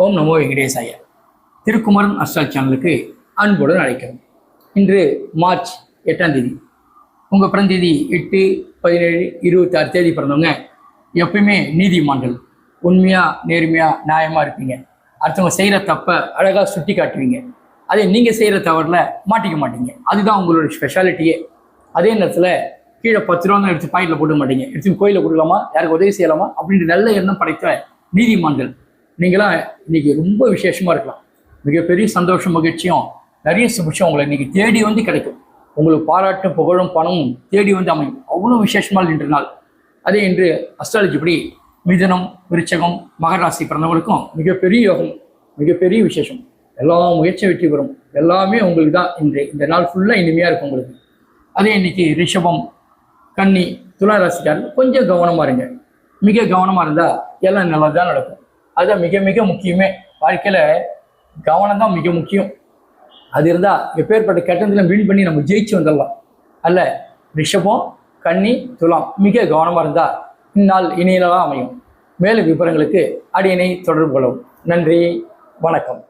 ஓம் நமோ வெங்கடேசாய. திருக்குமரன் அஸ்ட்ரால் சேனலுக்கு அன்புடன் அழைக்கிறோம். இன்று மார்ச் 8ஆம் தேதி. உங்கள் பிறந்த தேதி 8, 17, 26 தேதி பிறந்தவங்க எப்பயுமே நீதிமான்கள். உண்மையாக, நேர்மையாக, நியாயமாக இருப்பீங்க. அடுத்தவங்க செய்கிற தப்பை அழகாக சுட்டி காட்டுவீங்க. அதே நீங்கள் செய்கிற தவறில் மாட்டிக்க மாட்டீங்க. அதுதான் உங்களோட ஸ்பெஷாலிட்டியே. அதே நேரத்தில் கீழே 10 ரூபா எடுத்து பாக்கெட்டில் போட மாட்டீங்க. எடுத்து கோயிலில் கொடுக்கலாமா, யாருக்கு உதவி செய்யலாமா அப்படின்ற நல்ல எண்ணம் படைத்த நீதிமான்கள் நீங்களாம் இன்னைக்கு ரொம்ப விசேஷமாக இருக்கலாம். மிகப்பெரிய சந்தோஷம், மகிழ்ச்சியும் நிறைய சுபிட்சம் உங்களை இன்னைக்கு தேடி வந்து கிடைக்கும். உங்களுக்கு பாராட்டும், புகழும், பணமும் தேடி வந்து அமையும். அவ்வளோ விசேஷமாக இன்று நாள். அதே இன்று அஸ்ட்ராலஜி படி மிதுனம், விருச்சகம், மகராசி பிறந்தவங்களுக்கும் மிகப்பெரிய யோகம், மிகப்பெரிய விசேஷம். எல்லா முயற்சியும் வெற்றி பெறும். எல்லாமே உங்களுக்கு தான். இந்த நாள் ஃபுல்லாக இனிமையாக இருக்கும் உங்களுக்கு. அதே இன்னைக்கு ரிஷபம், கன்னி, துலா ராசிக்காரர்கள் கொஞ்சம் கவனமாக இருங்க. மிக கவனமாக இருந்தால் எல்லாம் நல்லது தான் நடக்கும். அதுதான் மிக மிக முக்கியமே. வாழ்க்கையில் கவனம் தான் மிக முக்கியம். அது இருந்தால் எப்பேற்பட்ட கட்டத்தில் வின் பண்ணி நம்ம ஜெயிச்சு வந்துடலாம். அல்ல, ரிஷபம், கன்னி, துலாம் மிக கவனமாக இருந்தால் இந்நாள் இனியலாக அமையும். மேலும் விவரங்களுக்கு அடியனை தொடர்பு கொள்ளவும். நன்றி, வணக்கம்.